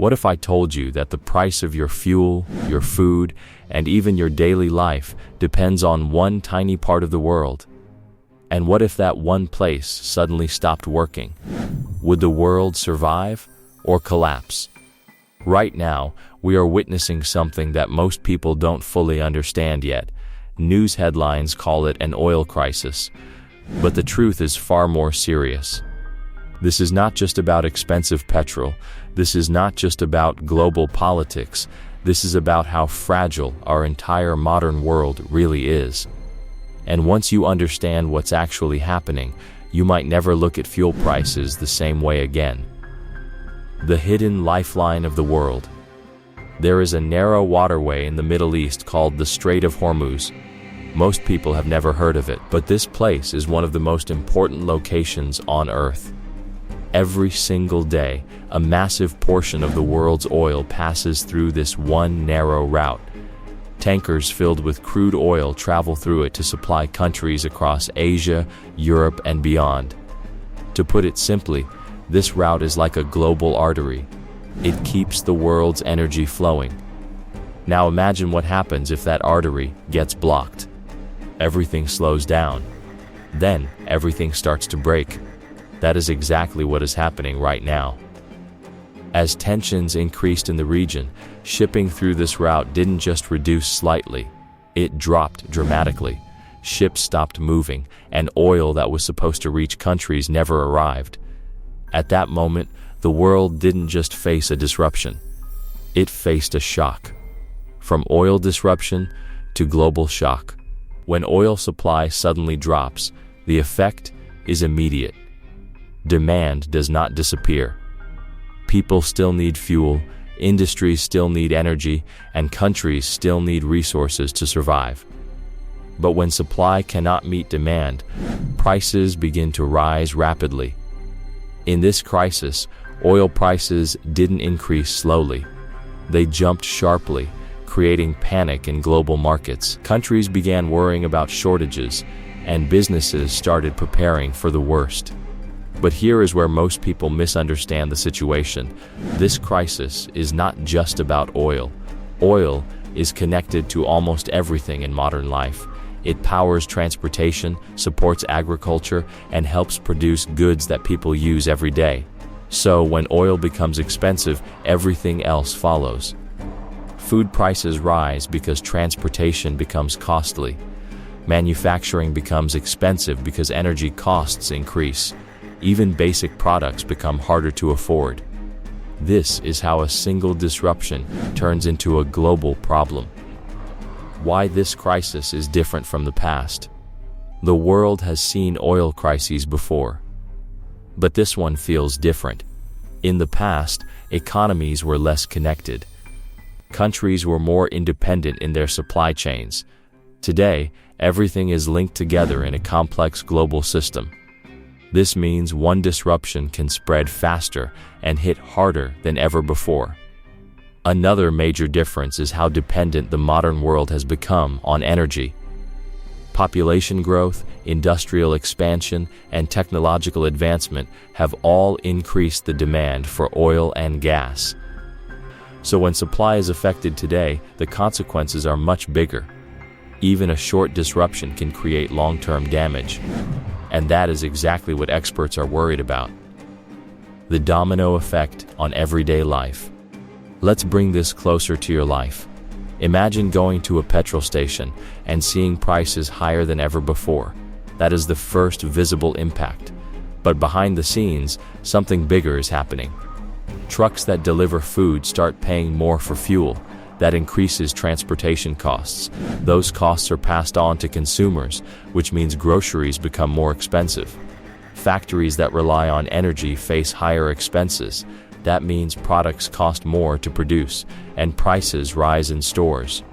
What if I told you that the price of your fuel, your food, and even your daily life depends on one tiny part of the world? And what if that one place suddenly stopped working? Would the world survive or collapse? Right now, we are witnessing something that most people don't fully understand yet. News headlines call it an oil crisis, but the truth is far more serious. This is not just about expensive petrol. This is not just about global politics. This is about how fragile our entire modern world really is. And once you understand what's actually happening, you might never look at fuel prices the same way again. The hidden lifeline of the world. There is a narrow waterway in the Middle East called the Strait of Hormuz. Most people have never heard of it, but this place is one of the most important locations on Earth. Every single day, a massive portion of the world's oil passes through this one narrow route. Tankers filled with crude oil travel through it to supply countries across Asia, Europe, and beyond. To put it simply, this route is like a global artery. It keeps the world's energy flowing. Now imagine what happens if that artery gets blocked. Everything slows down. Then everything starts to break. That is exactly what is happening right now. As tensions increased in the region, shipping through this route didn't just reduce slightly, it dropped dramatically. Ships stopped moving, and oil that was supposed to reach countries never arrived. At that moment, the world didn't just face a disruption, it faced a shock. From oil disruption to global shock. When oil supply suddenly drops, the effect is immediate. Demand does not disappear. People still need fuel, industries still need energy, and countries still need resources to survive. But when supply cannot meet demand, prices begin to rise rapidly. In this crisis, oil prices didn't increase slowly. They jumped sharply, creating panic in global markets. Countries began worrying about shortages, and businesses started preparing for the worst. But here is where most people misunderstand the situation. This crisis is not just about oil. Oil is connected to almost everything in modern life. It powers transportation, supports agriculture, and helps produce goods that people use every day. So when oil becomes expensive, everything else follows. Food prices rise because transportation becomes costly. Manufacturing becomes expensive because energy costs increase. Even basic products become harder to afford. This is how a single disruption turns into a global problem. Why this crisis is different from the past. The world has seen oil crises before, but this one feels different. In the past, economies were less connected. Countries were more independent in their supply chains. Today, everything is linked together in a complex global system. This means one disruption can spread faster and hit harder than ever before. Another major difference is how dependent the modern world has become on energy. Population growth, industrial expansion, and technological advancement have all increased the demand for oil and gas. So when supply is affected today, the consequences are much bigger. Even a short disruption can create long-term damage. And that is exactly what experts are worried about. The domino effect on everyday life. Let's bring this closer to your life. Imagine going to a petrol station and seeing prices higher than ever before. That is the first visible impact. But behind the scenes, something bigger is happening. Trucks that deliver food start paying more for fuel. That increases transportation costs. Those costs are passed on to consumers, which means groceries become more expensive. Factories that rely on energy face higher expenses. That means products cost more to produce, and prices rise in stores.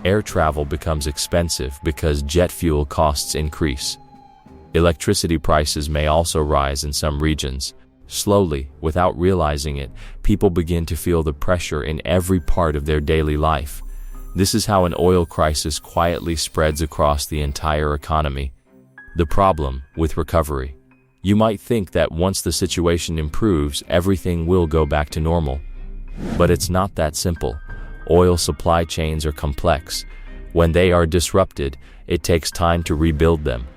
Air travel becomes expensive because jet fuel costs increase. Electricity prices may also rise in some regions. Slowly, without realizing it, people begin to feel the pressure in every part of their daily life. This is how an oil crisis quietly spreads across the entire economy. The problem with recovery. You might think that once the situation improves, everything will go back to normal. But it's not that simple. Oil supply chains are complex. When they are disrupted, it takes time to rebuild them.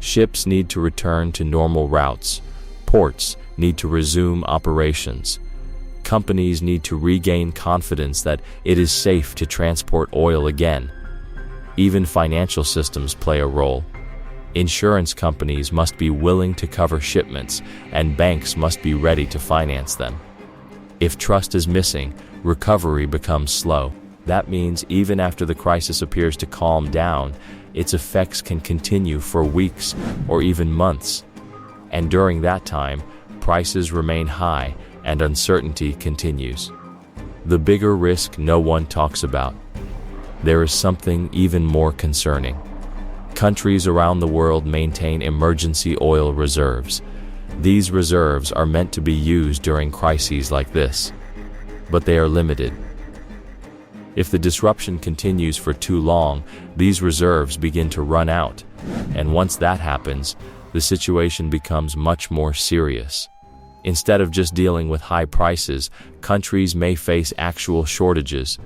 Ships need to return to normal routes. Ports need to resume operations. Companies need to regain confidence that it is safe to transport oil again. Even financial systems play a role. Insurance companies must be willing to cover shipments, and banks must be ready to finance them. If trust is missing, recovery becomes slow. That means even after the crisis appears to calm down, its effects can continue for weeks or even months. And during that time, prices remain high and uncertainty continues. The bigger risk no one talks about. There is something even more concerning. Countries around the world maintain emergency oil reserves. These reserves are meant to be used during crises like this, but they are limited. If the disruption continues for too long, these reserves begin to run out, and once that happens, the situation becomes much more serious. Instead of just dealing with high prices, countries may face actual shortages.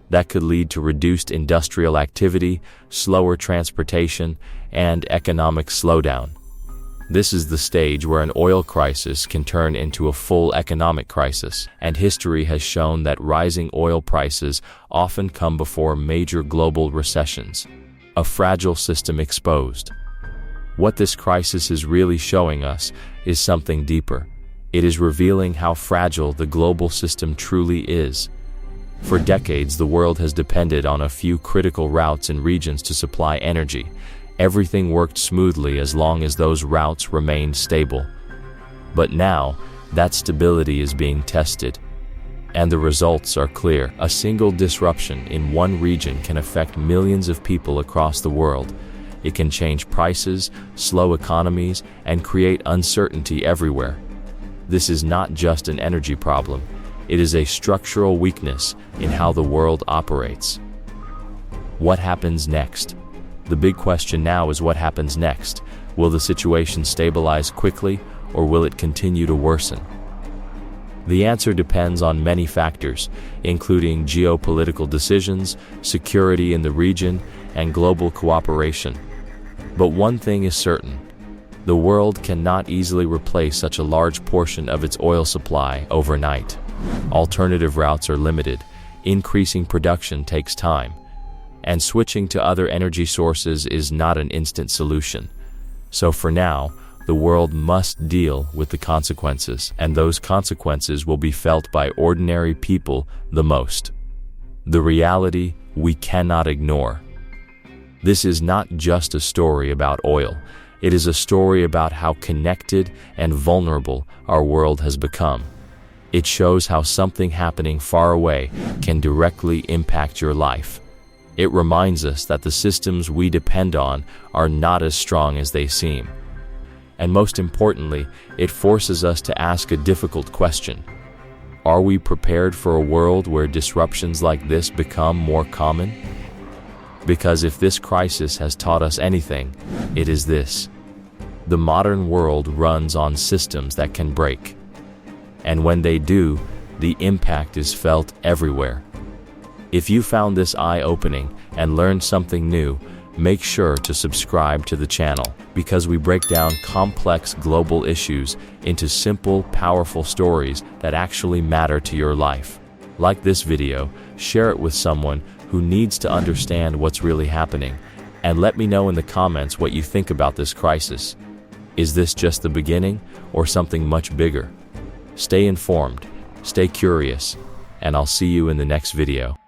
That could lead to reduced industrial activity, slower transportation, and economic slowdown. This is the stage where an oil crisis can turn into a full economic crisis, and history has shown that rising oil prices often come before major global recessions. A fragile system exposed. What this crisis is really showing us is something deeper. It is revealing how fragile the global system truly is. For decades, the world has depended on a few critical routes and regions to supply energy. Everything worked smoothly as long as those routes remained stable. But now, that stability is being tested. And the results are clear. A single disruption in one region can affect millions of people across the world. It can change prices, slow economies, and create uncertainty everywhere. This is not just an energy problem. It is a structural weakness in how the world operates. What happens next? The big question now is what happens next? Will the situation stabilize quickly, or will it continue to worsen? The answer depends on many factors, including geopolitical decisions, security in the region, and global cooperation. But one thing is certain. The world cannot easily replace such a large portion of its oil supply overnight. Alternative routes are limited, increasing production takes time, and switching to other energy sources is not an instant solution. So for now, the world must deal with the consequences, and those consequences will be felt by ordinary people the most. The reality we cannot ignore. This is not just a story about oil. It is a story about how connected and vulnerable our world has become. It shows how something happening far away can directly impact your life. It reminds us that the systems we depend on are not as strong as they seem. And most importantly, it forces us to ask a difficult question. Are we prepared for a world where disruptions like this become more common? Because if this crisis has taught us anything, it is this. The modern world runs on systems that can break. And when they do, the impact is felt everywhere. If you found this eye-opening and learned something new, make sure to subscribe to the channel, because we break down complex global issues into simple, powerful stories that actually matter to your life. Like this video, share it with someone who needs to understand what's really happening, and let me know in the comments what you think about this crisis. Is this just the beginning, or something much bigger? Stay informed, stay curious, and I'll see you in the next video.